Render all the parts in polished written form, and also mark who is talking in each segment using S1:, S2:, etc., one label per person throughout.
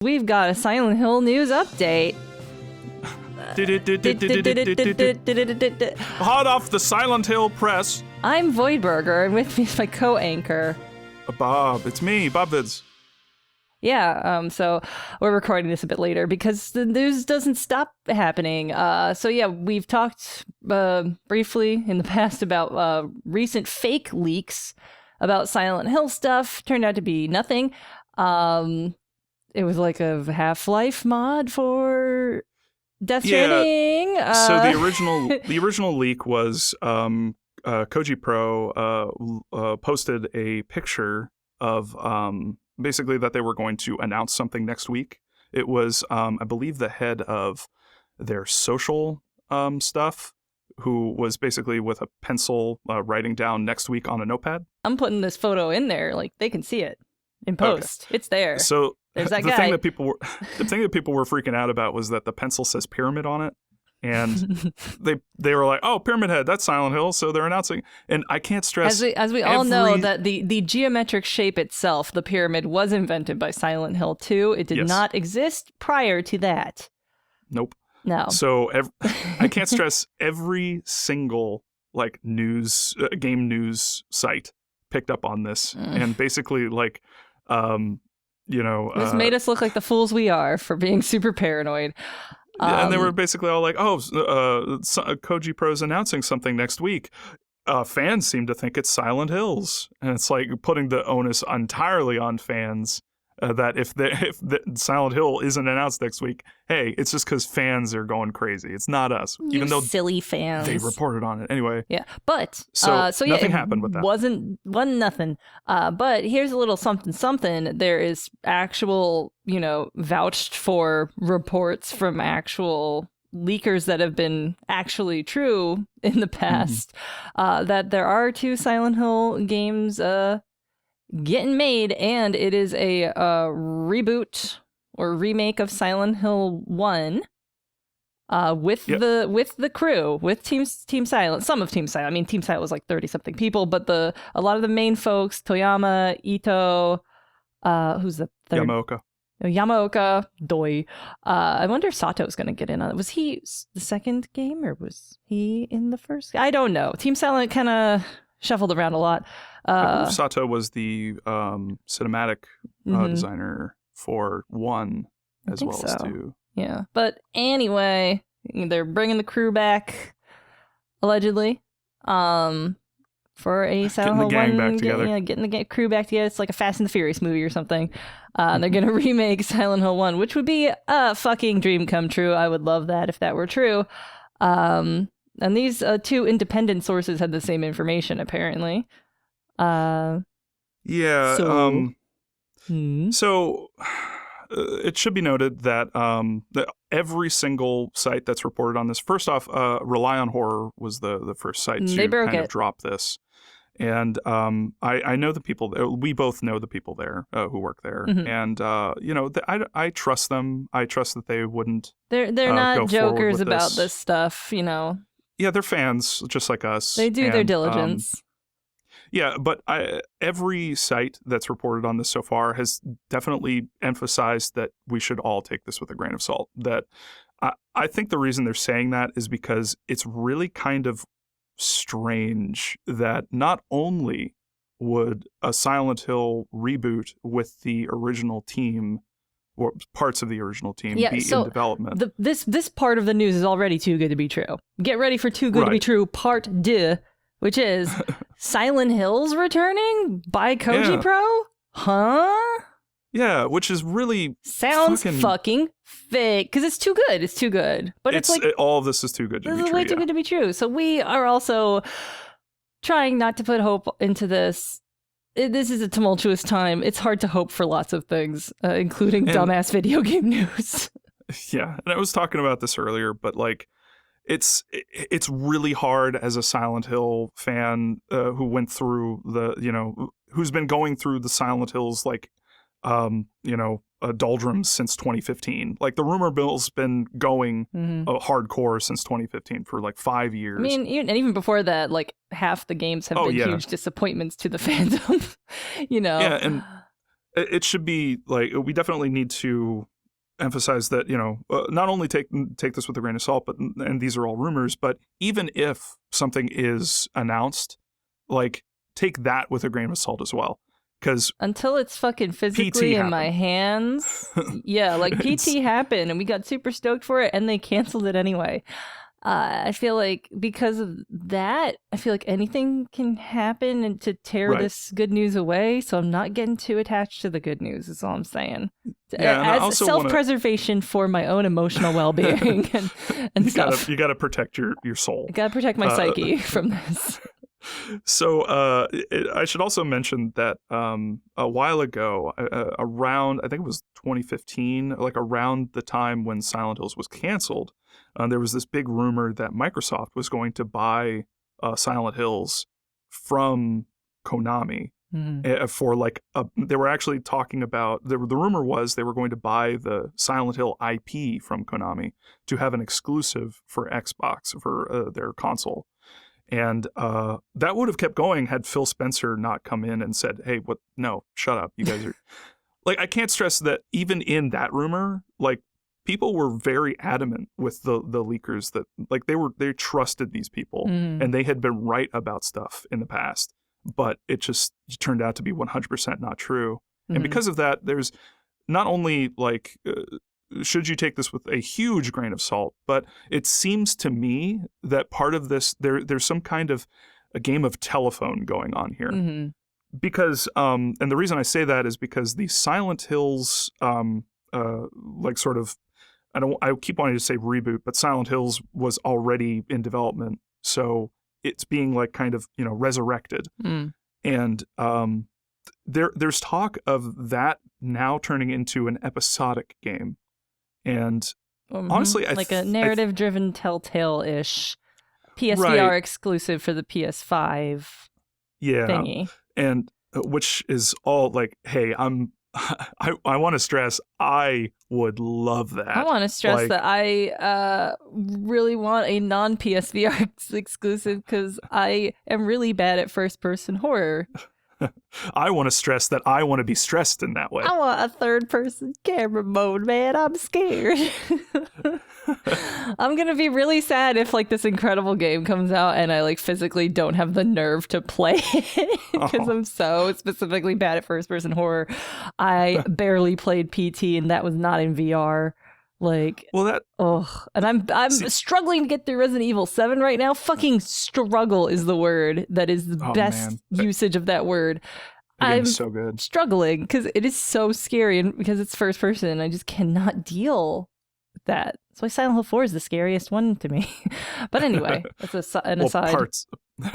S1: We've got a Silent Hill news update.
S2: Hot off the Silent Hill press.
S1: I'm VoidBurger, and with me is my co-anchor.
S2: Bob, it's me, Bob Vids.
S1: Yeah, so we're recording this a bit later because the news doesn't stop happening. We've talked briefly in the past about recent fake leaks about Silent Hill stuff. Turned out to be nothing. It was like a Half-Life mod for Death Stranding.
S2: So the original leak was Koji Pro posted a picture of basically that they were going to announce something next week. It was, I believe, the head of their social stuff, who was basically with a pencil writing down next week on a notepad.
S1: I'm putting this photo in there, like they can see it in post. Okay. It's there.
S2: So
S1: there's that
S2: the
S1: guy.
S2: thing that people were freaking out about was that the pencil says pyramid on it. And they were like, oh, Pyramid Head, that's Silent Hill, so they're announcing. And I can't stress,
S1: as we all know, that the geometric shape itself, the pyramid, was invented by Silent Hill 2. It did not exist prior to that.
S2: Nope.
S1: No.
S2: So I can't stress, every single like news game news site picked up on this, and basically like
S1: this made us look like the fools we are for being super paranoid.
S2: And they were basically all like, oh, Koji Pro's announcing something next week. Fans seem to think it's Silent Hills. And it's like putting the onus entirely on fans that if the Silent Hill isn't announced next week, hey, it's just because fans are going crazy. It's not us.
S1: Even though silly fans.
S2: They reported on it. Anyway.
S1: Yeah. But,
S2: nothing happened with that.
S1: Wasn't nothing. But here's a little something. There is actual, vouched for reports from actual leakers that have been actually true in the past, that there are 2 Silent Hill games getting made, and it is a reboot or remake of Silent Hill 1 with the crew, with Team Silent, some of Team Silent. I mean, Team Silent was like 30-something people, but a lot of the main folks, Toyama, Ito, who's the third? Yamaoka, Doi. I wonder if Sato's going to get in on it. Was he the second game, or was he in the first? I don't know. Team Silent kind of shuffled around a lot.
S2: I believe Sato was the cinematic designer for 1 as well as 2.
S1: Yeah, but anyway, they're bringing the crew back, allegedly, for a Silent Hill 1. Getting the crew back together. It's like a Fast and the Furious movie or something. They're going to remake Silent Hill 1, which would be a fucking dream come true. I would love that if that were true. And these 2 independent sources had the same information, apparently. So
S2: it should be noted that that every single site that's reported on this, first off, Rely on Horror was the first site to kind of drop this. And I know the people there. We both know the people there who work there. And, I trust them. I trust that they wouldn't.
S1: They're not jokers about this stuff,
S2: Yeah, they're fans just like us.
S1: They do their diligence.
S2: But every site that's reported on this so far has definitely emphasized that we should all take this with a grain of salt. That I think the reason they're saying that is because it's really kind of strange that not only would a Silent Hill reboot with the original team or parts of the original team be in development.
S1: This part of the news is already too good to be true. Get ready for too good to be true part 2, which is Silent Hills returning by Koji Pro? Huh?
S2: Yeah, which is really
S1: sounds fucking fake, because it's too good. It's too good. But it's like
S2: all of this is too good to be true.
S1: This is way too good to be true. So we are also trying not to put hope into this. This is a tumultuous time. It's hard to hope for lots of things, including dumbass video game news.
S2: Yeah, and I was talking about this earlier, but like, it's really hard as a Silent Hill fan who went through who's been going through the Silent Hills like, doldrums since 2015. Like the rumor mill's been going hardcore since 2015 for like 5 years.
S1: I mean, even before that, like half the games have been huge disappointments to the fandom.
S2: Yeah, and it should be like, we definitely need to emphasize that, not only take this with a grain of salt, but and these are all rumors, but even if something is announced, like, take that with a grain of salt as well, because
S1: until it's fucking physically in my hands. Yeah, like PT happened and we got super stoked for it and they canceled it anyway. I feel like because of that, I feel like anything can happen and to tear this good news away. So I'm not getting too attached to the good news, is all I'm saying.
S2: Yeah,
S1: as self-preservation for my own emotional well-being and stuff.
S2: You gotta protect your soul.
S1: I gotta protect my psyche from this.
S2: So I should also mention that a while ago, around, I think it was 2015, like around the time when Silent Hills was canceled, there was this big rumor that Microsoft was going to buy Silent Hills from Konami for like they were actually talking about, the rumor was they were going to buy the Silent Hill IP from Konami to have an exclusive for Xbox, for their console. And that would have kept going had Phil Spencer not come in and said, "Hey, what? No, shut up. You guys are..." Like, I can't stress that even in that rumor, like, people were very adamant with the leakers that, like, they trusted these people and they had been right about stuff in the past, but it just turned out to be 100% not true. And because of that, there's not only like, should you take this with a huge grain of salt, but it seems to me that part of this, there's some kind of a game of telephone going on here. Because, and the reason I say that is because the Silent Hills, like, sort of, I keep wanting to say reboot, but Silent Hills was already in development, so it's being like kind of, resurrected. And there's talk of that now turning into an episodic game. And honestly,
S1: like a narrative-driven Telltale-ish PSVR exclusive for the PS5 thingy.
S2: And which is all like, hey, I want to stress, I would love that.
S1: I want to stress that I really want a non-PSVR exclusive because I am really bad at first-person horror.
S2: I want to stress that I want to be stressed in that way.
S1: I want a third-person camera mode, man. I'm scared. I'm gonna be really sad if like this incredible game comes out and I like physically don't have the nerve to play it because I'm so specifically bad at first-person horror. I barely played PT, and that was not in VR. Like, and I'm struggling to get through Resident Evil 7 right now. Fucking struggle is the word that is the best usage of that word. I'm
S2: so good.
S1: Struggling because it is so scary, and because it's first person, I just cannot deal with that. That's why Silent Hill 4 is the scariest one to me. But anyway, that's an aside.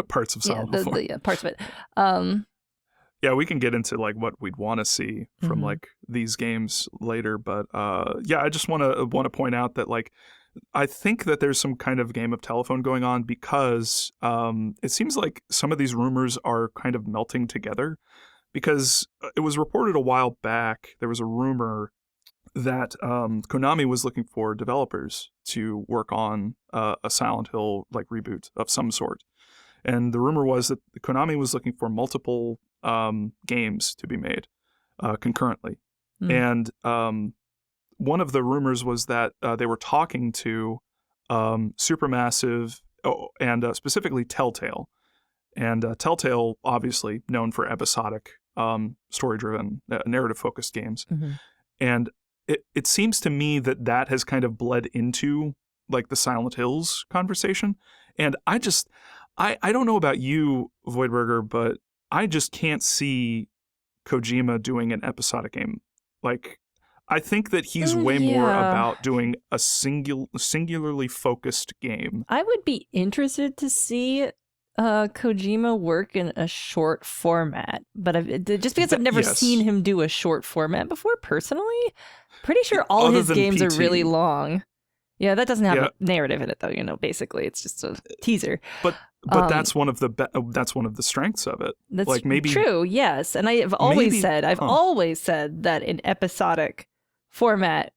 S2: Parts of Silent Hill 4.
S1: Parts of it.
S2: Yeah, we can get into like what we'd want to see from like these games later, but I just want to point out that like I think that there's some kind of game of telephone going on because it seems like some of these rumors are kind of melting together, because it was reported a while back, there was a rumor that Konami was looking for developers to work on a Silent Hill like reboot of some sort. And the rumor was that Konami was looking for multiple games to be made concurrently. And one of the rumors was that they were talking to Supermassive and specifically Telltale. And Telltale, obviously known for episodic, story-driven, narrative-focused games. And it seems to me that has kind of bled into like the Silent Hills conversation. And I don't know about you, VoidBurger, but I just can't see Kojima doing an episodic game. Like, I think that he's way more about doing a singularly focused game.
S1: I would be interested to see Kojima work in a short format, but just because I've never seen him do a short format before personally, pretty sure all his games are really long. Yeah, that doesn't have a narrative in it though, basically it's just a teaser.
S2: But that's one of the strengths of it.
S1: That's
S2: like maybe
S1: true, yes. And I've always said that an episodic format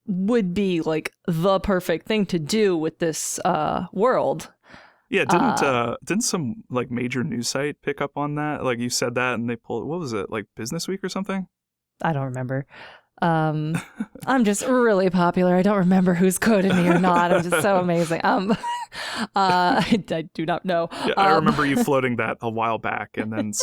S1: would be like the perfect thing to do with this world.
S2: Yeah, didn't some like major news site pick up on that? Like you said that and they pulled, what was it, like Business Week or something?
S1: I don't remember. I'm just really popular. I don't remember who's quoted me or not. I'm just so amazing. I do not know.
S2: Yeah, I remember you floating that a while back, and then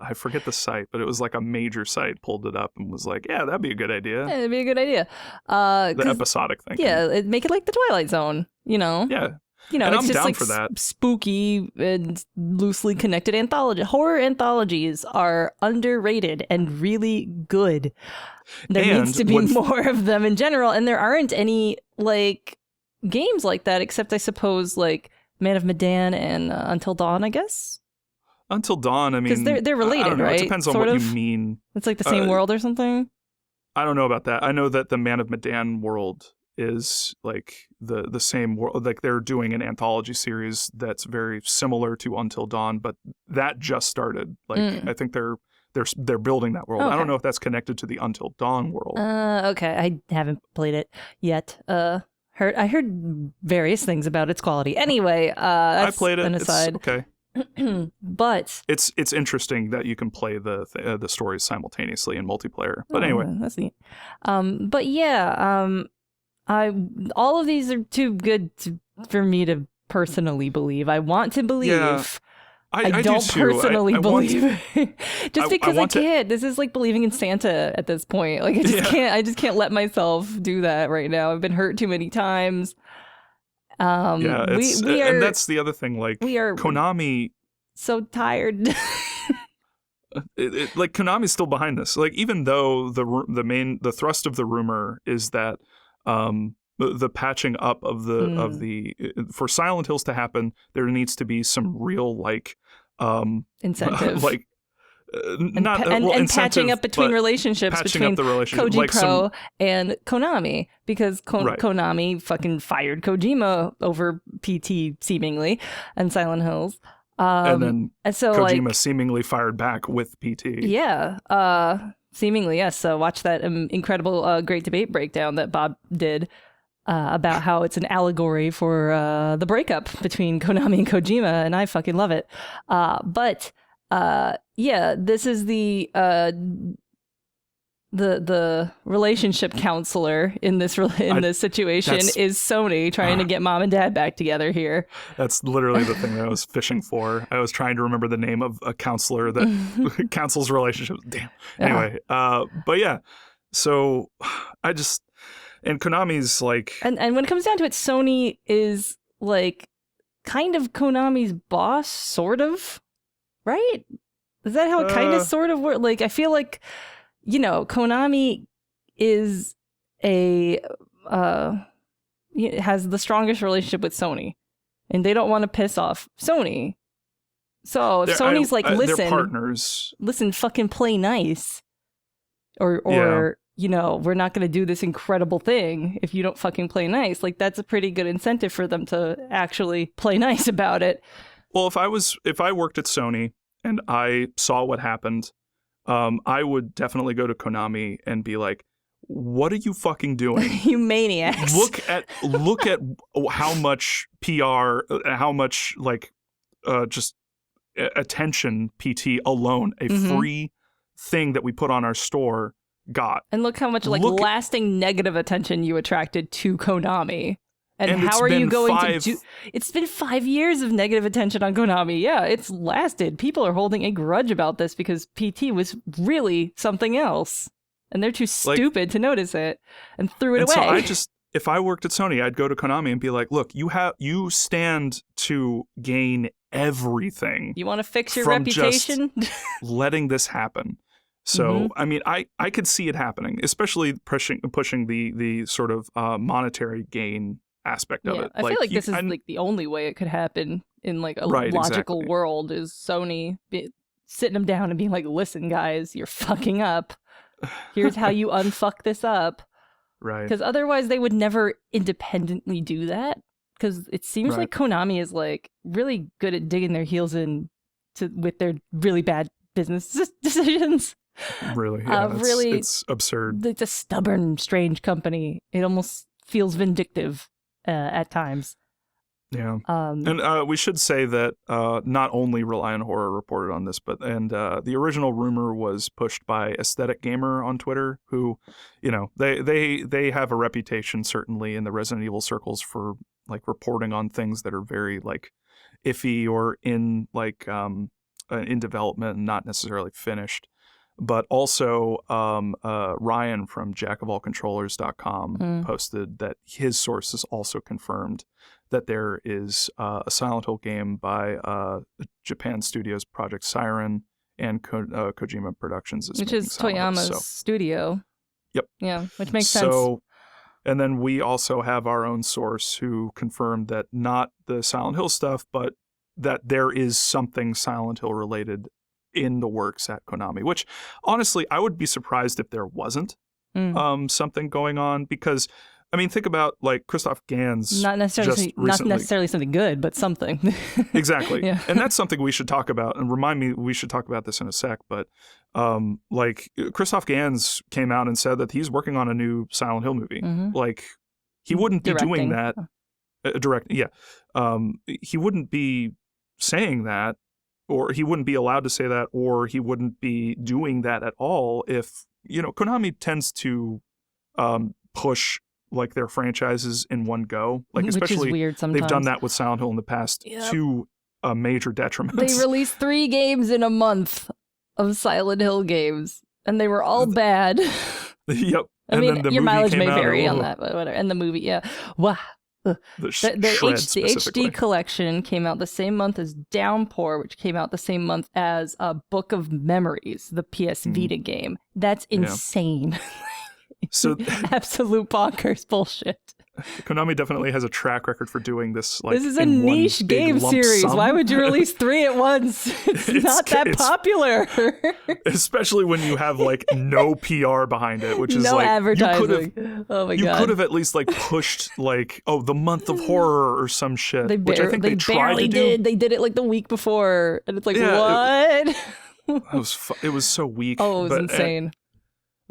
S2: I forget the site, but it was like a major site pulled it up and was like, yeah, that'd be a good idea.
S1: Yeah, it'd be a good idea.
S2: The episodic thing.
S1: Yeah, make it like the Twilight Zone, you know?
S2: Yeah.
S1: And
S2: it's
S1: I'm
S2: just
S1: down
S2: like for that.
S1: Spooky and loosely connected anthology. Horror anthologies are underrated and really good. There needs to be more of them in general, and there aren't any like games like that, except I suppose like Man of Medan and Until Dawn, I guess.
S2: Until Dawn, I mean,
S1: because they're related,
S2: I don't know.
S1: right?
S2: It depends on what you mean.
S1: It's like the same world or something.
S2: I don't know about that. I know that the Man of Medan world is like the same world. Like they're doing an anthology series that's very similar to Until Dawn, but that just started. Like I think they're building that world. Okay. I don't know if that's connected to the Until Dawn world.
S1: Okay, I haven't played it yet. I heard various things about its quality. Anyway, that's
S2: I played it.
S1: An aside.
S2: It's okay.
S1: But
S2: it's interesting that you can play the stories simultaneously in multiplayer. But anyway,
S1: that's neat. But yeah, all of these are too good for me to personally believe. I want to believe. Yeah. I don't personally believe just because I can't. This is like believing in Santa at this point. Like I just can't let myself do that right now. I've been hurt too many times.
S2: We are, and that's the other thing. Like we are Konami,
S1: so tired.
S2: Like Konami's still behind this. Like even though the thrust of the rumor is that the patching up of the for Silent Hills to happen, there needs to be some real like
S1: incentive,
S2: like
S1: and patching up between relationships between Koji like Pro and Konami, because Konami fucking fired Kojima over PT seemingly and Silent Hills.
S2: And so Kojima seemingly fired back with PT.
S1: Yeah, seemingly, yes. So watch that incredible Great Debate breakdown that Bob did about how it's an allegory for the breakup between Konami and Kojima, and I fucking love it. But yeah, this is the relationship counselor in this situation is Sony trying to get mom and dad back together here.
S2: That's literally the thing that I was fishing for. I was trying to remember the name of a counselor that counsels relationships. Damn. Anyway, but yeah, so and Konami's like,
S1: and when it comes down to it, Sony is like kind of Konami's boss, sort of, right? Is that how it kind of sort of works? Like I feel like, Konami is has the strongest relationship with Sony, and they don't want to piss off Sony. So if Sony's like, listen,
S2: they're partners.
S1: Listen, fucking play nice, or we're not going to do this incredible thing if you don't fucking play nice. Like that's a pretty good incentive for them to actually play nice about it.
S2: Well, if I worked at Sony and I saw what happened, I would definitely go to Konami and be like, what are you fucking doing?
S1: You maniacs.
S2: Look at how much PR, how much like just attention PT alone, a free thing that we put on our store got.
S1: And look how much lasting negative attention you attracted to Konami. And how are you going to do... It's been 5 years of negative attention on Konami. Yeah, it's lasted. People are holding a grudge about this because PT was really something else. And they're too stupid to notice it and threw it away.
S2: So if I worked at Sony, I'd go to Konami and be like, look, you stand to gain everything.
S1: You want to fix your reputation?
S2: Just letting this happen. So, I mean, I could see it happening, especially pushing the sort of monetary gain aspect of it.
S1: I feel like this is like the only way it could happen in like a logical world is Sony sitting them down and being like, listen, guys, you're fucking up. Here's how you unfuck this up.
S2: Right.
S1: Because otherwise they would never independently do that. Because it seems like Konami is like really good at digging their heels in with their really bad business decisions.
S2: Really, yeah, it's absurd.
S1: It's a stubborn, strange company. It almost feels vindictive at times.
S2: Yeah. And we should say that not only Reliant Horror reported on this, but the original rumor was pushed by Aesthetic Gamer on Twitter, who, they have a reputation certainly in the Resident Evil circles for like reporting on things that are very like iffy or in like in development and not necessarily finished. But also Ryan from jackofallcontrollers.com posted that his sources also confirmed that there is a Silent Hill game by Japan Studios Project Siren and Kojima Productions
S1: which is Toyama's studio.
S2: Yep.
S1: Yeah, which makes sense.
S2: And then we also have our own source who confirmed that not the Silent Hill stuff, but that there is something Silent Hill related in the works at Konami, which honestly, I would be surprised if there wasn't something going on, because I mean, think about like Christoph Gans.
S1: Not necessarily something good, but something.
S2: Exactly.
S1: Yeah.
S2: And that's something we should talk about. And remind me, we should talk about this in a sec. But like Christoph Gans came out and said that he's working on a new Silent Hill movie. Like he wouldn't be doing that. He wouldn't be saying that, or he wouldn't be allowed to say that, or he wouldn't be doing that at all if, Konami tends to push like their franchises in one go, like especially
S1: which is weird sometimes.
S2: They've done that with Silent Hill in the past to a major detriment.
S1: They released 3 games in a month of Silent Hill games, and they were all bad.
S2: Yep.
S1: I mean, your mileage may vary on that, but whatever. And the movie, wow. The HD collection came out the same month as Downpour, which came out the same month as Book of Memories, the PS Vita game. That's insane.
S2: So
S1: absolute bonkers bullshit.
S2: Konami definitely has a track record for doing this. Like,
S1: this is a niche game series.
S2: Sum.
S1: Why would you release 3 at once? It's not that popular.
S2: Especially when you have like no PR behind it, which is
S1: no
S2: like
S1: advertising. You
S2: could have at least like pushed like, oh, the month of horror or some shit. Which I think they tried to do.
S1: They did it like the week before, and it's like, what?
S2: It was so weak.
S1: Oh, it was insane.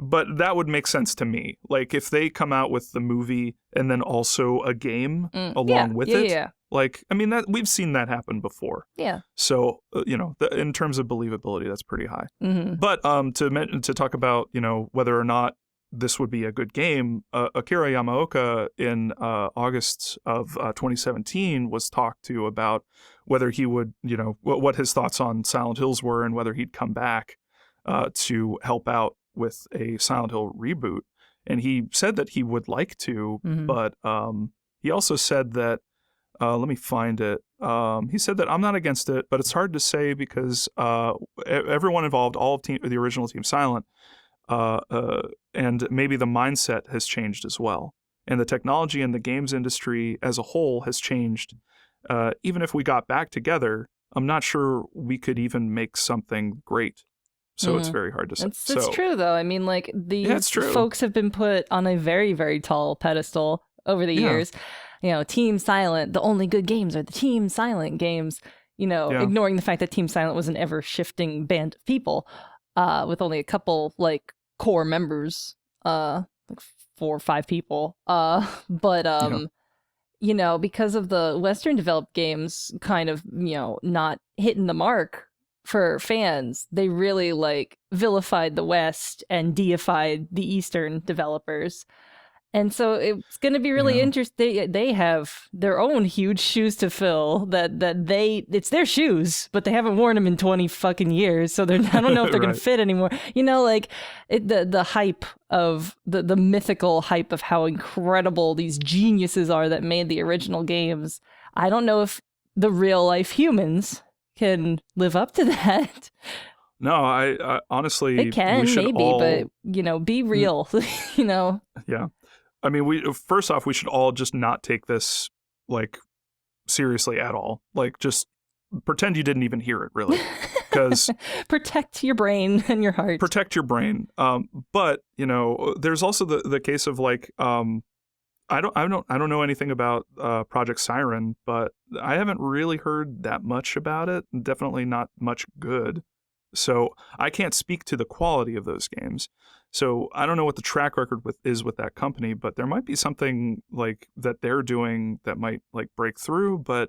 S2: But that would make sense to me. Like if they come out with the movie and then also a game along with it. Yeah. Like, I mean, that we've seen that happen before.
S1: Yeah.
S2: So, in terms of believability, that's pretty high. But to talk about, whether or not this would be a good game, Akira Yamaoka in August of 2017 was talked to about whether he would, what his thoughts on Silent Hills were and whether he'd come back to help out with a Silent Hill reboot. And he said that he would like to, but he also said that, let me find it. He said that I'm not against it, but it's hard to say because everyone involved, all of the original Team Silent, and maybe the mindset has changed as well. And the technology in the games industry as a whole has changed. Even if we got back together, I'm not sure we could even make something great. So it's very hard to say.
S1: It's true, though. I mean, like, these folks have been put on a very, very tall pedestal over the years. Team Silent, the only good games are the Team Silent games, ignoring the fact that Team Silent was an ever-shifting band of people with only a couple, like, core members, like 4 or 5 people. But because of the Western-developed games kind of, not hitting the mark for fans, they really like vilified the West and deified the Eastern developers. And so it's going to be really interesting. They have their own huge shoes to fill it's their shoes, but they haven't worn them in 20 fucking years. So I don't know if they're going to fit anymore. The hype of the mythical hype of how incredible these geniuses are that made the original games. I don't know if the real life humans can live up to that.
S2: No, I honestly,
S1: they can but be real.
S2: Yeah, I mean, first off, we should all just not take this like seriously at all. Like, just pretend you didn't even hear it, really, because
S1: protect your brain and your heart.
S2: Protect your brain. But there's also the case of like, I don't know anything about Project Siren, but I haven't really heard that much about it. Definitely not much good. So I can't speak to the quality of those games. So I don't know what the track record is with that company, but there might be something like that they're doing that might like break through. But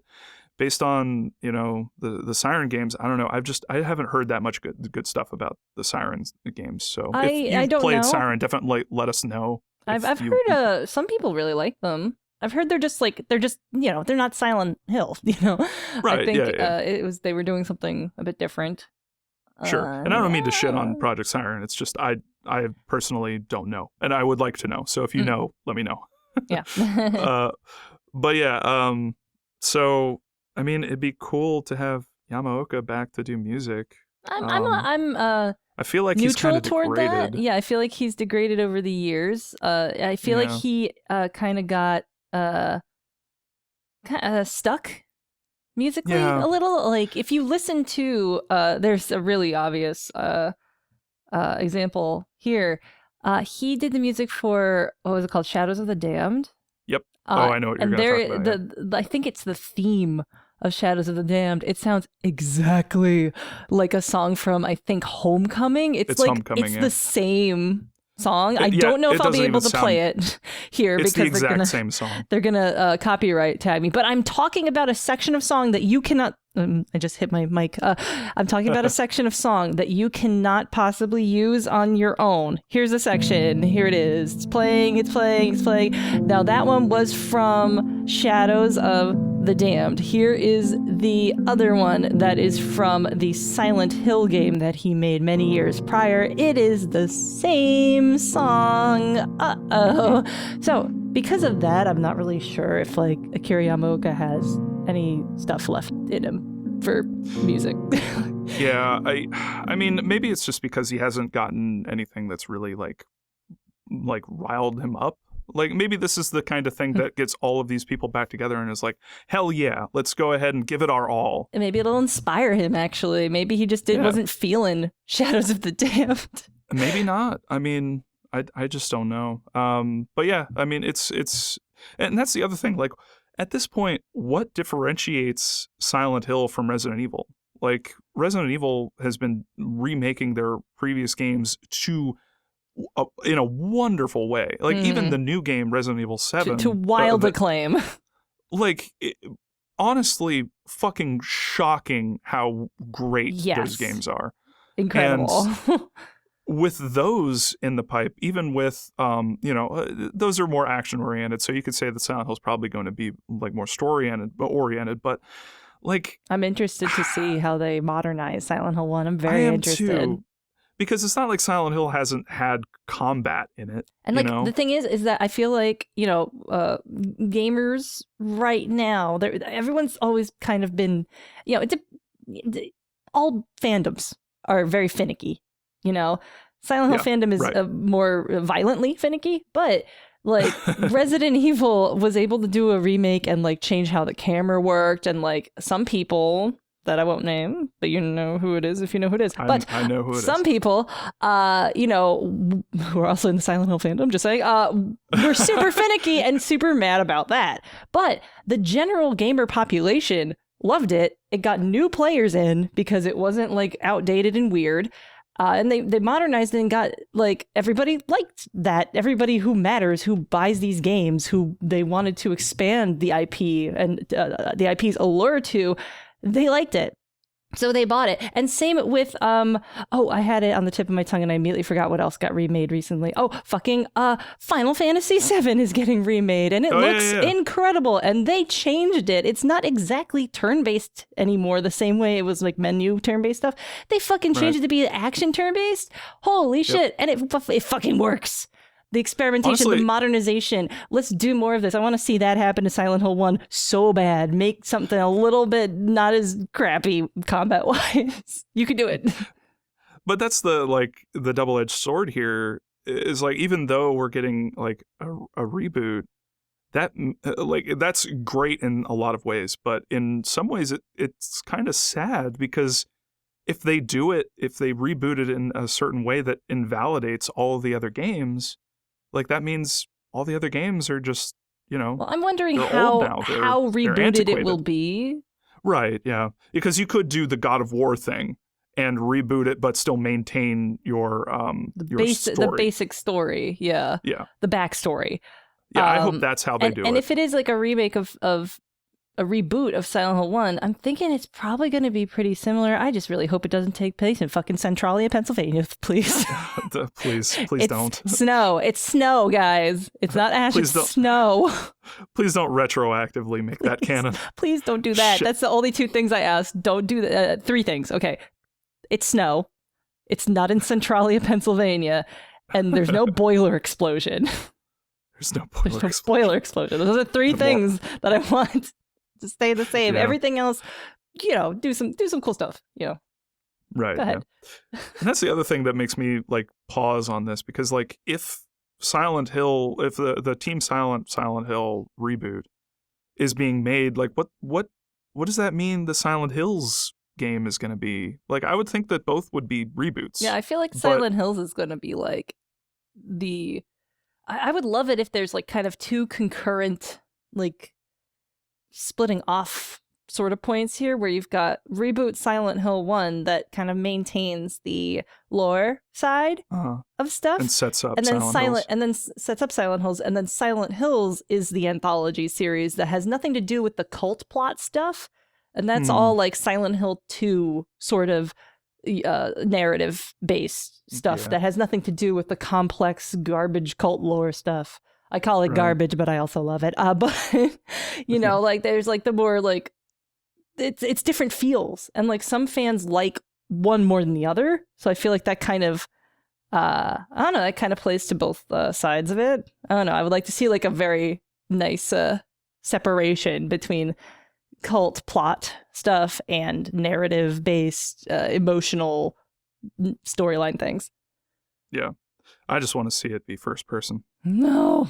S2: based on, you know, the Siren games, I don't know. I haven't heard that much good stuff about the Siren games. So if
S1: I
S2: you've
S1: don't
S2: played
S1: know.
S2: Siren, definitely let us know.
S1: I've heard some people really like them. I've heard they're just you know, they're not Silent Hill, you know.
S2: Right,
S1: I think
S2: yeah.
S1: they were doing something a bit different.
S2: Sure. And I don't mean to shit on
S1: Yeah.
S2: Project Siren. It's just I personally don't know, and I would like to know. So if you know, let me know.
S1: Yeah.
S2: But yeah, so I mean, it'd be cool to have Yamaoka back to do music.
S1: I'm
S2: I feel like he's kind
S1: neutral
S2: of
S1: toward
S2: degraded.
S1: that. Yeah, I feel like he's degraded over the years. I feel like
S2: Yeah.
S1: he kind of got stuck musically
S2: Yeah.
S1: a little. Like if you listen to there's a really obvious example here. He did the music for what was it called, Shadows of the Damned.
S2: Yep. I know what you're going to talk about.
S1: I think it's the theme of Shadows of the Damned. It sounds exactly like a song from, I think, Homecoming. It's like
S2: Homecoming,
S1: it's
S2: yeah.
S1: the same song. I
S2: Yeah,
S1: don't know if
S2: it
S1: I'll be
S2: doesn't
S1: able
S2: even
S1: to play it here
S2: It's the
S1: because
S2: exact same song.
S1: they're gonna copyright tag me. But I'm talking about a section of song that you cannot. I just hit my mic. I'm talking about a section of song that you cannot possibly use on your own. Here's a section. Here it is. It's playing. It's playing. It's playing. Now that one was from Shadows of the Damned. Here is the other one that is from the Silent Hill game that he made many years prior. It is the same song. Uh-oh. So because of that, I'm not really sure if like Akira Yamaoka has any stuff left in him for music.
S2: Yeah, I mean, maybe it's just because he hasn't gotten anything that's really like riled him up. Like maybe this is the kind of thing that gets all of these people back together and is like, hell yeah, let's go ahead and give it our all.
S1: Maybe it'll inspire him, actually. Maybe he just wasn't feeling Shadows of the Damned.
S2: Maybe not. I mean, I just don't know. But yeah, I mean, it's and that's the other thing. Like at this point, what differentiates Silent Hill from Resident Evil? Like Resident Evil has been remaking their previous games in a wonderful way. Like even the new game, Resident Evil 7.
S1: To wild acclaim.
S2: Like, honestly, fucking shocking how great those games are.
S1: Incredible.
S2: And with those in the pipe, even with, those are more action-oriented, so you could say that Silent Hill's probably going to be, like, more story-oriented, but, like...
S1: I'm interested to see how they modernize Silent Hill 1. I'm very interested.
S2: Too. Because it's not like Silent Hill hasn't had combat in it.
S1: And like the thing is that I feel like, gamers right now, everyone's always kind of been, all fandoms are very finicky, Silent Hill fandom is more violently finicky, but like Resident Evil was able to do a remake and like change how the camera worked, and like some people that I won't name, but you know who it is if you know who it is. But
S2: I know who it is.
S1: Some people, who are also in the Silent Hill fandom, just saying, we're super finicky and super mad about that. But the general gamer population loved it. It got new players in because it wasn't like outdated and weird. And they modernized it and got like everybody liked that. Everybody who matters, who buys these games, who they wanted to expand the IP and the IP's allure to, they liked it. So they bought it. And same with, I had it on the tip of my tongue and I immediately forgot what else got remade recently. Final Fantasy VII is getting remade and it looks incredible. And they changed it. It's not exactly turn-based anymore the same way it was like menu turn-based stuff. They fucking changed it to be action turn-based. Holy shit. And it fucking works. The experimentation, honestly, the modernization. Let's do more of this. I want to see that happen to Silent Hill 1 so bad. Make something a little bit not as crappy combat-wise. You can do it.
S2: But that's the double-edged sword here is like, even though we're getting like a reboot, that's great in a lot of ways. But in some ways, it's kind of sad because if they reboot it in a certain way that invalidates all of the other games, like that means all the other games are just, Well,
S1: I'm wondering how rebooted it will be.
S2: Right, yeah. Because you could do the God of War thing and reboot it, but still maintain your story.
S1: The basic story, yeah.
S2: Yeah.
S1: The backstory.
S2: Yeah, I hope that's how they do it.
S1: And if it is like a remake of a reboot of Silent Hill 1, I'm thinking it's probably going to be pretty similar. I just really hope it doesn't take place in fucking Centralia, Pennsylvania, please.
S2: Please don't.
S1: Snow. It's snow, guys. It's not ash, it's snow.
S2: Please don't retroactively make that canon.
S1: Please don't do that.
S2: Shit.
S1: That's the only 2 things I asked. Don't do that. 3 things. Okay. It's snow. It's not in Centralia, Pennsylvania. And there's no boiler explosion.
S2: There's no
S1: boiler explosion. Those are 3 things that I want to stay the same.
S2: Yeah.
S1: Everything else, do some cool stuff.
S2: Right.
S1: Go ahead.
S2: Yeah. And that's the other thing that makes me like pause on this, because like if Silent Hill, if the Team Silent Hill reboot is being made, like what does that mean the Silent Hills game is going to be? Like, I would think that both would be reboots.
S1: Yeah, I feel like Silent Hills is going to be like I would love it if there's like kind of 2 concurrent, like splitting off sort of points here, where you've got reboot Silent Hill 1 that kind of maintains the lore side of stuff
S2: and sets up
S1: sets up Silent Hills, and then Silent Hills is the anthology series that has nothing to do with the cult plot stuff, and that's all like Silent Hill 2 sort of narrative based stuff that has nothing to do with the complex garbage cult lore stuff. I call it garbage, but I also love it. But like there's like the more like it's different feels, and like some fans like one more than the other. So I feel like that kind of I don't know, that kind of plays to both sides of it. I don't know. I would like to see like a very nice separation between cult plot stuff and narrative based emotional storyline things.
S2: Yeah. I just want to see it be first person.
S1: No.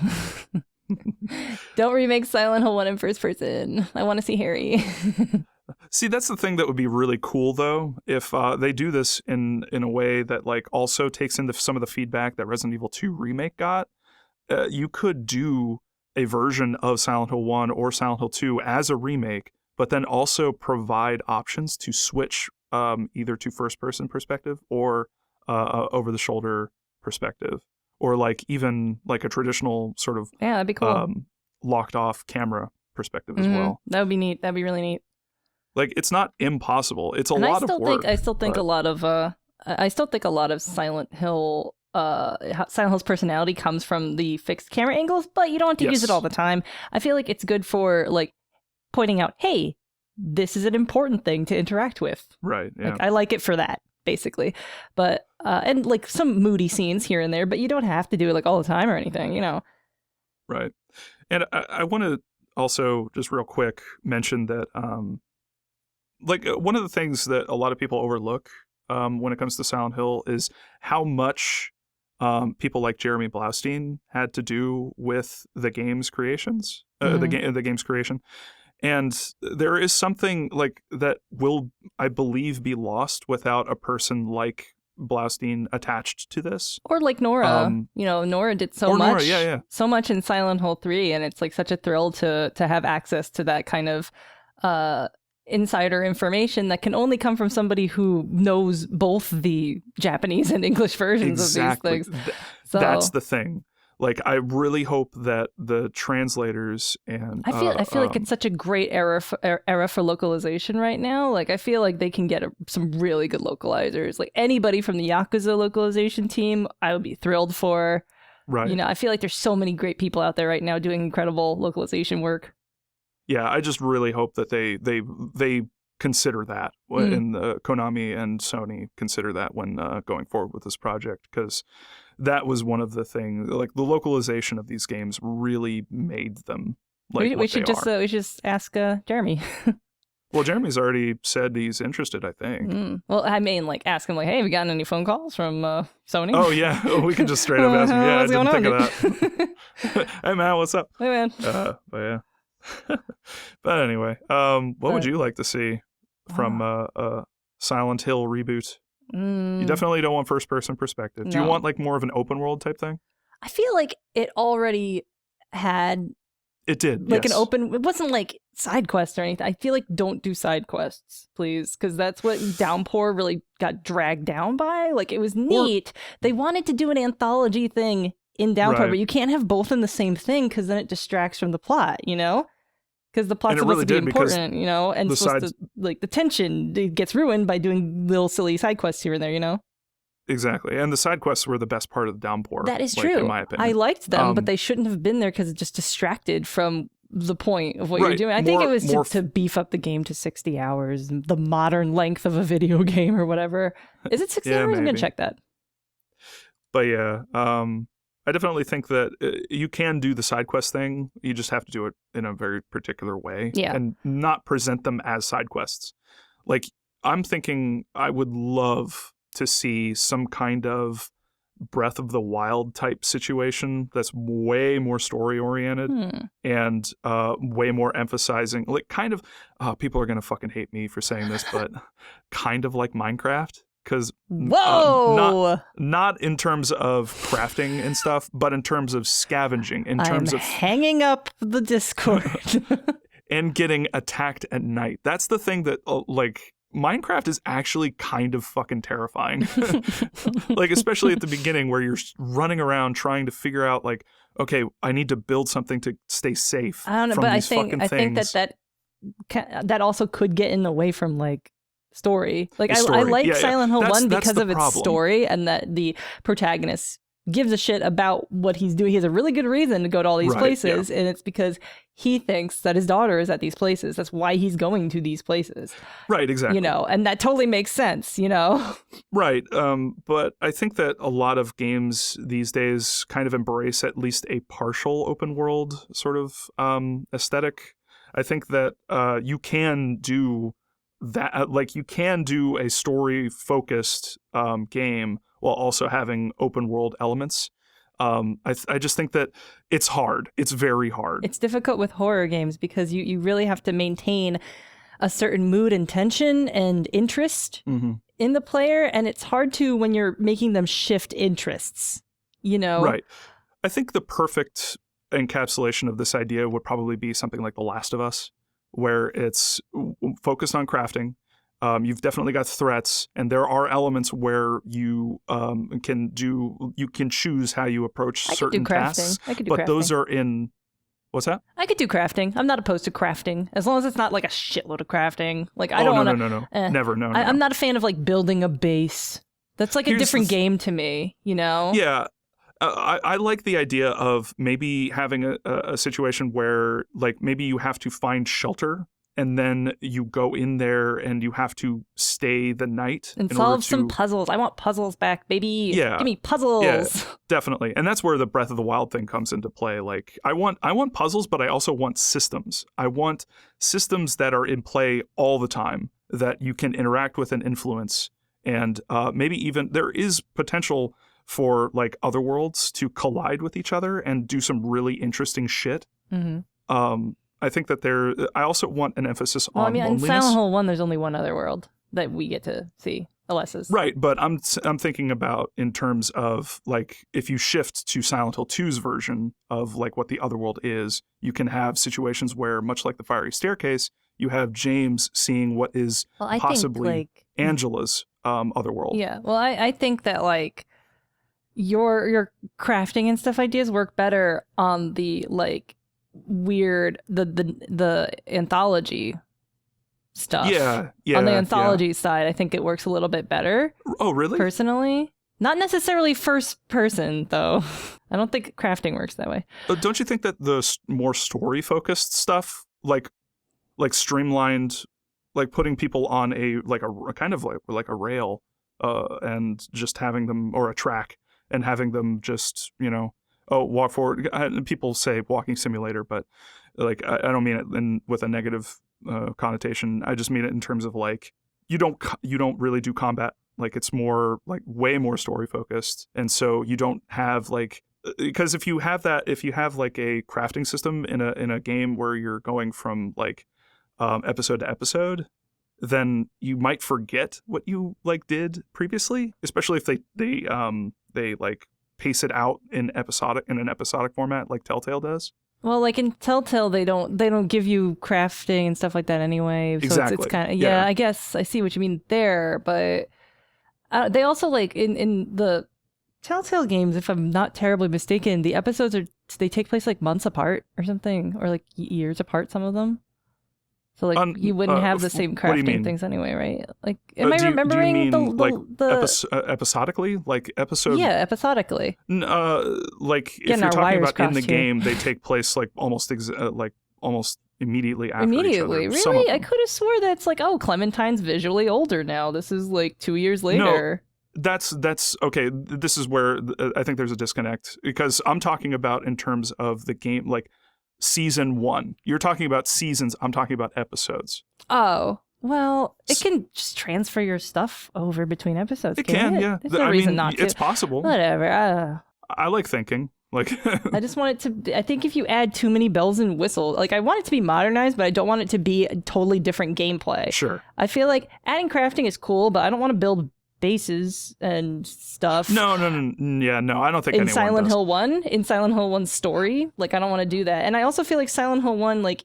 S1: Don't remake Silent Hill 1 in first person. I want to see Harry.
S2: See, that's the thing that would be really cool, though, if they do this in a way that like also takes into some of the feedback that Resident Evil 2 Remake got. You could do a version of Silent Hill 1 or Silent Hill 2 as a remake, but then also provide options to switch either to first-person perspective or over-the-shoulder perspective, or like even like a traditional sort of
S1: that'd be cool.
S2: Locked-off camera perspective as well.
S1: That would be neat. That'd be really neat.
S2: Like, it's not impossible. It's a lot of work.
S1: I still think a lot of Silent Hill. Silent Hill's personality comes from the fixed camera angles, but you don't have to use it all the time. I feel like it's good for like pointing out, hey, this is an important thing to interact with.
S2: Right. Yeah.
S1: Like, I like it for that, basically. But and like some moody scenes here and there, but you don't have to do it like all the time or anything,
S2: Right. And I want to also just real quick mention that like one of the things that a lot of people overlook when it comes to Silent Hill is how much people like Jeremy Blaustein had to do with the game's creations, the game's creation. And there is something like that will, I believe, be lost without a person like Blaustein attached to this.
S1: Or like Nora. Nora did so much. So much in Silent Hill 3, and it's like such a thrill to have access to that kind of insider information that can only come from somebody who knows both the Japanese and English versions of these things.
S2: That's the thing. Like, I really hope that the translators and
S1: I feel like it's such a great era for localization right now. Like, I feel like they can get some really good localizers. Like, anybody from the Yakuza localization team, I would be thrilled for.
S2: Right.
S1: I feel like there's so many great people out there right now doing incredible localization work.
S2: Yeah, I just really hope that they consider that, and Konami and Sony consider that when going forward with this project, because that was one of the things, like the localization of these games really made them like
S1: we should just ask Jeremy.
S2: Well, Jeremy's already said he's interested, I think.
S1: Well, I mean, like, ask him, like, hey, have you gotten any phone calls from Sony?
S2: Oh, yeah. We can just straight up ask him. Yeah, I didn't think of that. Hey, man, what's up?
S1: Hey, man.
S2: But yeah. But anyway, what would you like to see from Silent Hill reboot? You definitely don't want first-person perspective. Do you want, like, more of an open-world type thing?
S1: I feel like it already had
S2: It did,
S1: like
S2: yes.
S1: an open. It wasn't like side quests or anything. I feel like don't do side quests, please, because that's what Downpour really got dragged down by. Like, it was neat. They wanted to do an anthology thing in Downpour,
S2: Right.
S1: but you can't have both in the same thing because then it distracts from the plot, you know? Because the plot's
S2: And it
S1: supposed
S2: really
S1: to be
S2: did, because
S1: important, you know? And
S2: the
S1: it's supposed to, like, the tension it gets ruined by doing little silly side quests here and there, you know?
S2: Exactly. And the side quests were the best part of the Downpour.
S1: That is
S2: like,
S1: true.
S2: in my opinion.
S1: I liked them, but they shouldn't have been there because it just distracted from the point of what you're doing. I think it was to beef up the game to 60 hours, the modern length of a video game or whatever. Is it 60 hours?
S2: Maybe.
S1: I'm going to check that.
S2: But yeah, I definitely think that you can do the side quest thing. You just have to do it in a very particular way, and not present them as side quests. Like, I'm thinking I would love to see some kind of Breath of the Wild type situation that's way more story oriented and way more emphasizing, like, kind of, people are going to fucking hate me for saying this, but kind of like Minecraft. Because not in terms of crafting and stuff, but in terms of scavenging, in terms of
S1: hanging up the Discord
S2: and getting attacked at night. That's the thing that like Minecraft is actually kind of fucking terrifying. Like, especially at the beginning where you're running around trying to figure out, like, okay, I need to build something to stay safe.
S1: I don't know,
S2: from
S1: but
S2: these fucking
S1: I think that also could get in the way from, like, story. Like, I like Silent Hill 1 because of its story, and that the protagonist gives a shit about what he's doing. He has a really good reason to go to all these places, and it's because he thinks that his daughter is at these places. That's why he's going to these places.
S2: Right, exactly.
S1: You know, and that totally makes sense, you know?
S2: Right. But I think that a lot of games these days kind of embrace at least a partial open world sort of aesthetic. I think that you can do that, like, you can do a story focused game while also having open world elements. I just think that it's hard. It's very hard.
S1: It's difficult with horror games because you really have to maintain a certain mood and tension and interest in the player, and it's hard to when you're making them shift interests, you know?
S2: Right. I think the perfect encapsulation of this idea would probably be something like The Last of Us, where it's focused on crafting. You've definitely got threats, and there are elements where you can choose how you approach certain tasks.
S1: I could do
S2: but
S1: crafting.
S2: Those are in what's that?
S1: I could do crafting. I'm not opposed to crafting, as long as it's not like a shitload of crafting. Like, I don't want to.
S2: No. Never. No.
S1: I'm not a fan of, like, building a base. That's like a different game to me, you know?
S2: Yeah. I like the idea of maybe having a situation where, like, maybe you have to find shelter, and then you go in there and you have to stay the night
S1: and solve some puzzles. I want puzzles back, baby.
S2: Yeah.
S1: Give me puzzles.
S2: Yeah, definitely. And that's where the Breath of the Wild thing comes into play. Like, I want puzzles, but I also want systems. I want systems that are in play all the time that you can interact with and influence. And maybe even there is potential for, like, other worlds to collide with each other and do some really interesting shit. I think that I also want an emphasis on loneliness.
S1: In Silent Hill 1, there's only one other world that we get to see, Alessa's.
S2: Right, but I'm thinking about in terms of, like, if you shift to Silent Hill 2's version of, like, what the other world is, you can have situations where, much like the Fiery Staircase, you have James seeing what is possibly Angela's other world.
S1: Yeah, well, I think that, like, your crafting and stuff ideas work better on the, like, weird the anthology stuff.
S2: Yeah.
S1: On the anthology side, I think it works a little bit better.
S2: Oh, really?
S1: Personally, not necessarily first person though. I don't think crafting works that way.
S2: Don't you think that the more story focused stuff, like streamlined, like putting people on a kind of like a rail, and just having them, or a track, and having them just, you know, walk forward. People say walking simulator, but, like, I don't mean it with a negative connotation. I just mean it in terms of, like, you don't really do combat. Like, it's more, like, way more story focused, and so you don't have, like, because if you have like a crafting system in a game where you're going from, like, episode to episode, then you might forget what you, like, did previously, especially if they like pace it out in an episodic format like Telltale does.
S1: Well, like in Telltale, they don't give you crafting and stuff like that anyway. So
S2: Exactly.
S1: it's kind of
S2: Yeah.
S1: I guess I see what you mean there, but they also like in the Telltale games, if I'm not terribly mistaken, the episodes they take place like months apart or something, or like years apart. Some of them. So like you wouldn't have the same
S2: what do you mean?
S1: crafting things anyway, right? Like, am I
S2: do you
S1: remembering
S2: mean
S1: the
S2: episodically, like episode?
S1: yeah, episodically?
S2: Like if
S1: Getting
S2: you're
S1: our
S2: talking
S1: wires
S2: about in the
S1: crossed here.
S2: game, they take place like almost immediately after
S1: Immediately,
S2: each other. Some of
S1: really? I
S2: them.
S1: could have swore that's like, oh, Clementine's visually older now. This is like 2 years later.
S2: That's okay. This is where I think there's a disconnect, because I'm talking about in terms of the game, like season 1. You're talking about seasons. I'm talking about episodes.
S1: Oh, well, it can just transfer your stuff over between episodes.
S2: It can,
S1: it?
S2: yeah.
S1: There's no reason not to.
S2: It's possible.
S1: Whatever.
S2: I like thinking. Like,
S1: I just want it to. I think if you add too many bells and whistles, like I want it to be modernized, but I don't want it to be a totally different gameplay.
S2: Sure.
S1: I feel like adding crafting is cool, but I don't want to build bases and stuff.
S2: No. Yeah, no. I don't think
S1: in
S2: anyone
S1: Silent
S2: does.
S1: Hill 1, in Silent Hill 1's story, like I don't want to do that. And I also feel like Silent Hill 1, like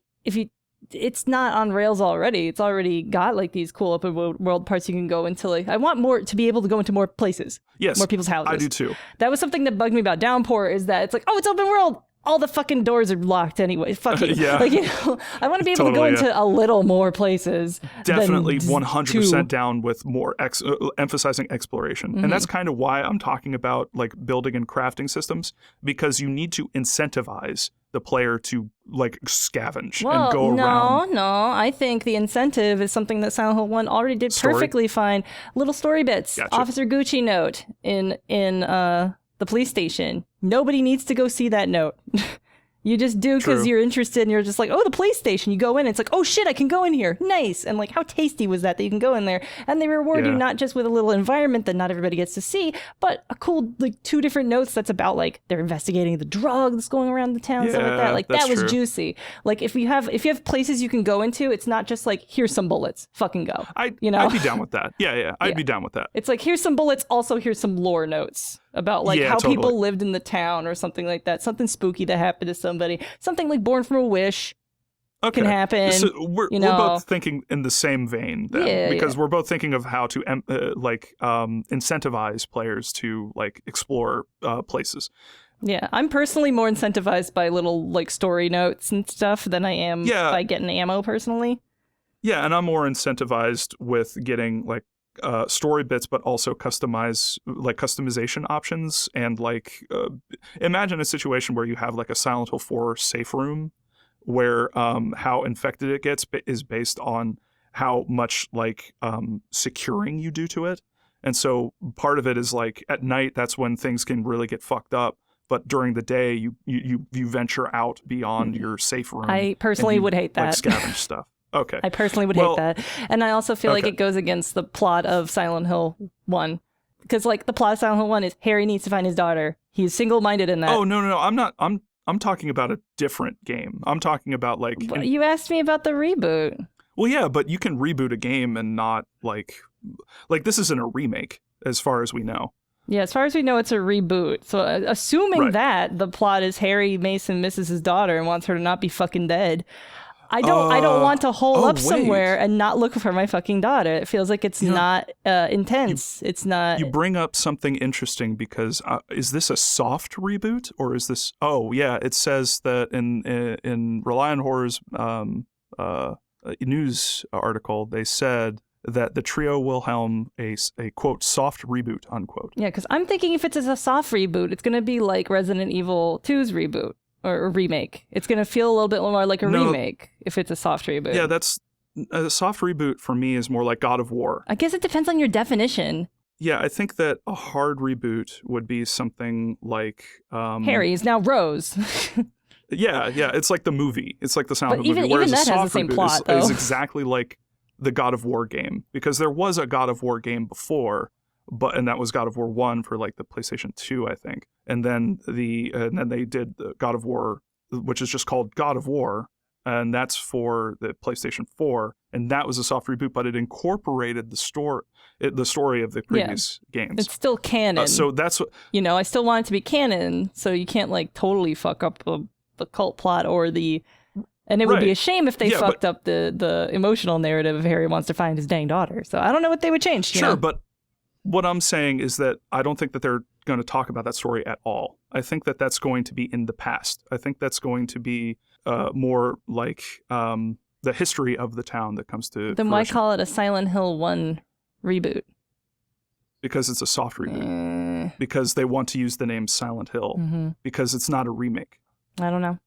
S1: it's not on rails already. It's already got like these cool open world parts you can go into. Like I want more to be able to go into more places.
S2: Yes,
S1: more people's houses.
S2: I do too.
S1: That was something that bugged me about Downpour, is that it's like, oh, it's open world. All the fucking doors are locked anyway. Fuck you.
S2: Yeah.
S1: Like, I want to be able to go into a little more places.
S2: Definitely
S1: than
S2: 100% down with more emphasizing exploration. And that's kind of why I'm talking about like building and crafting systems, because you need to incentivize the player to like scavenge and go around.
S1: No. I think the incentive is something that Silent Hill 1 already did
S2: Story?
S1: perfectly fine. Little story bits.
S2: Gotcha.
S1: Officer Gucci note in the police station. Nobody needs to go see that note. You just do because
S2: True.
S1: you're interested and you're just like, oh, the police station. You go in, it's like, oh shit, I can go in here. Nice. And like, how tasty was that you can go in there? And they reward you
S2: Yeah.
S1: not just with a little environment that not everybody gets to see, but a cool, like 2 different notes that's about like they're investigating the drugs going around the town, stuff like
S2: Yeah,
S1: that. Like
S2: that's
S1: that was
S2: true.
S1: juicy. Like if you have places you can go into, it's not just like, here's some bullets, fucking go.
S2: I'd
S1: You know?
S2: be down with that. Yeah. I'd
S1: Yeah.
S2: be down with that.
S1: It's like, here's some bullets, also here's some lore notes about like
S2: Yeah,
S1: how
S2: totally.
S1: people lived in the town or something like that. Something spooky that happened to somebody. Something like Born from a Wish
S2: Okay.
S1: can happen.
S2: So we're
S1: you know.
S2: both thinking in the same vein then,
S1: Yeah,
S2: because we're both thinking of how to incentivize players to like explore places.
S1: Yeah, I'm personally more incentivized by little like story notes and stuff than I am
S2: Yeah.
S1: by getting ammo personally.
S2: Yeah, and I'm more incentivized with getting like story bits, but also customization options. And like imagine a situation where you have like a Silent Hill 4 safe room, where how infected it gets is based on how much like securing you do to it. And so part of it is like at night, that's when things can really get fucked up. But during the day, you venture out beyond your safe room.
S1: I personally would hate
S2: like
S1: that.
S2: scavenge stuff. Okay.
S1: I personally would hate that. And I also feel like it goes against the plot of Silent Hill 1. Because like the plot of Silent Hill 1 is Harry needs to find his daughter. He's single-minded in that.
S2: Oh, no. I'm not. I'm talking about a different game. I'm talking about like.
S1: But you asked me about the reboot.
S2: Well, yeah, but you can reboot a game and not like this isn't a remake as far as we know.
S1: Yeah, as far as we know, it's a reboot. So assuming
S2: Right.
S1: that the plot is Harry Mason misses his daughter and wants her to not be fucking dead. I don't want to hole up
S2: wait.
S1: somewhere and not look for my fucking daughter. It feels like it's not intense. It's not.
S2: You bring up something interesting because is this a soft reboot or is this? Oh yeah, it says that in Rely on Horror's news article they said that the trio will helm a quote soft reboot unquote.
S1: Yeah, because I'm thinking if it's a soft reboot, it's gonna be like Resident Evil 2's reboot or a remake. It's gonna feel a little bit more like a remake if it's a soft reboot.
S2: Yeah, that's a soft reboot for me is more like God of War.
S1: I guess it depends on your definition.
S2: Yeah, I think that a hard reboot would be something like
S1: Harry is now Rose.
S2: Yeah, it's like the movie. It's like the Silent
S1: But
S2: Hill movie.
S1: even
S2: Whereas
S1: that
S2: a
S1: has the
S2: soft
S1: same
S2: reboot
S1: plot,
S2: is
S1: though.
S2: exactly like the God of War game, because there was a God of War game before, and that was God of War 1 for like the PlayStation 2, I think. And then they did the God of War, which is just called God of War, and that's for the PlayStation 4, and that was a soft reboot, but it incorporated the story of the previous games.
S1: It's still canon.
S2: So that's what
S1: I still want it to be canon, so you can't like totally fuck up a the cult plot or the. And it would be a shame if they fucked up the emotional narrative of Harry wants to find his dang daughter. So I don't know what they would change.
S2: Sure, but what I'm saying is that I don't think that they're going to talk about that story at all. I think that that's going to be in the past. I think that's going to be more like the history of the town that comes to
S1: Then why call it a Silent Hill 1 reboot?
S2: Because it's a soft reboot. Because they want to use the name Silent Hill.
S1: Mm-hmm.
S2: Because it's not a remake.
S1: I don't know.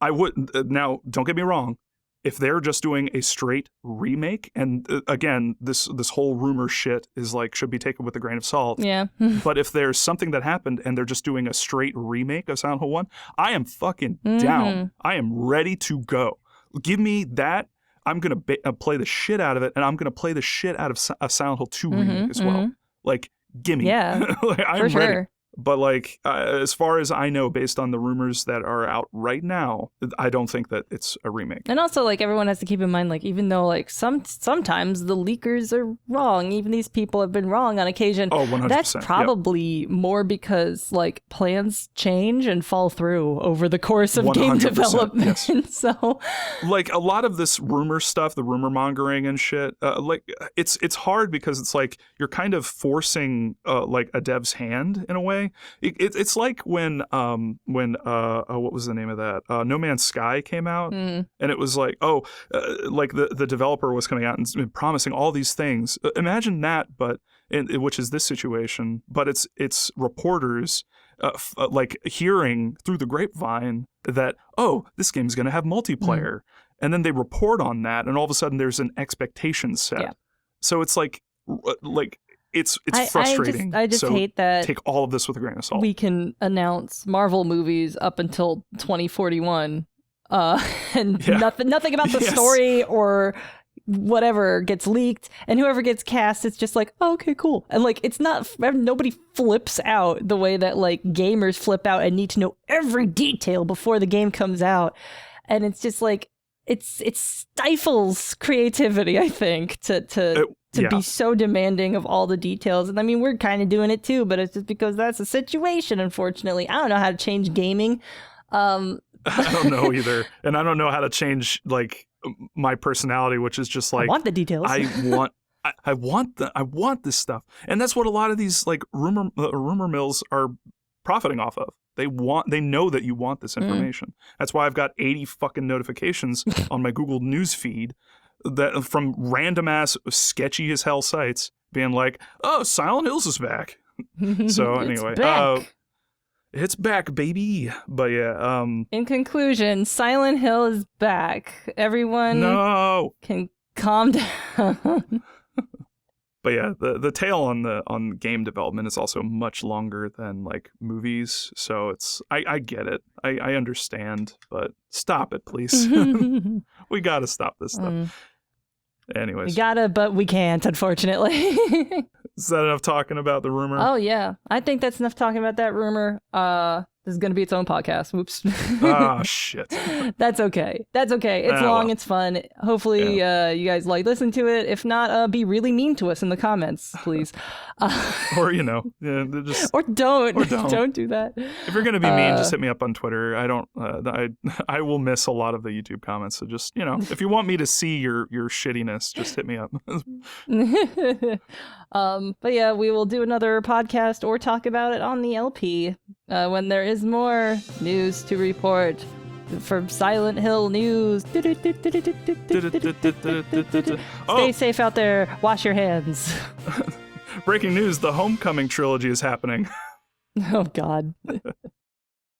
S2: I would now. Don't get me wrong. If they're just doing a straight remake, and again, this whole rumor shit is like should be taken with a grain of salt.
S1: Yeah.
S2: But if there's something that happened and they're just doing a straight remake of Silent Hill 1, I am fucking down. I am ready to go. Give me that. I'm gonna play the shit out of it, and I'm gonna play the shit out of a Silent Hill 2 remake as well. Like, gimme.
S1: Yeah.
S2: Like, I'm
S1: for
S2: ready.
S1: sure.
S2: But like, as far as I know, based on the rumors that are out right now, I don't think that it's a remake.
S1: And also, like, everyone has to keep in mind, like, even though, like, sometimes the leakers are wrong, even these people have been wrong on occasion.
S2: Oh, 100%.
S1: That's probably more because, like, plans change and fall through over the course of game development.
S2: Yes.
S1: So,
S2: like, a lot of this rumor stuff, the rumor mongering and shit, like, it's hard because it's like you're kind of forcing, like, a dev's hand in a way. It's like when what was the name of that? No Man's Sky came out, and it was like, like the developer was coming out and promising all these things. Imagine that, but which is this situation, but it's reporters like hearing through the grapevine that this game's going to have multiplayer, and then they report on that, and all of a sudden there's an expectation set. Yeah. So it's like. It's frustrating.
S1: I just hate that.
S2: Take all of this with a grain of salt.
S1: We can announce Marvel movies up until 2041, and nothing about the story or whatever gets leaked, and whoever gets cast, it's just like, oh, okay, cool. And like, it's not, nobody flips out the way that like gamers flip out and need to know every detail before the game comes out, and it's just like it stifles creativity. I think to be so demanding of all the details. And I mean, we're kind of doing it too, but it's just because that's the situation, unfortunately. I don't know how to change gaming. I
S2: don't know either. And I don't know how to change like my personality, which is just like,
S1: I want the details.
S2: I want this stuff. And that's what a lot of these like rumor mills are profiting off of. They know that you want this information. That's why I've got 80 fucking notifications on my Google News feed that from random ass sketchy as hell sites being like, oh, Silent Hills is back. So anyway, it's back, baby. But yeah.
S1: In conclusion, Silent Hill is back. Everyone can calm down.
S2: But yeah, the tail on game development is also much longer than like movies. So it's I get it. I understand, but stop it, please. We gotta stop this stuff. Anyways.
S1: We gotta, but we can't, unfortunately.
S2: Is that enough talking about the rumor?
S1: Oh, yeah. I think that's enough talking about that rumor. This is going to be its own podcast. Whoops.
S2: Oh, shit.
S1: That's okay. It's long. It's fun. Hopefully you guys like listen to it. If not, be really mean to us in the comments, please.
S2: Or, just...
S1: Or don't. Don't do that.
S2: If you're going to be mean, just hit me up on Twitter. I will miss a lot of the YouTube comments. So just, if you want me to see your shittiness, just hit me up.
S1: But yeah, we will do another podcast or talk about it on the LP when there is more news to report from Silent Hill News. Stay safe out there. Wash your hands.
S2: Breaking news, the Homecoming trilogy is happening.
S1: Oh, God.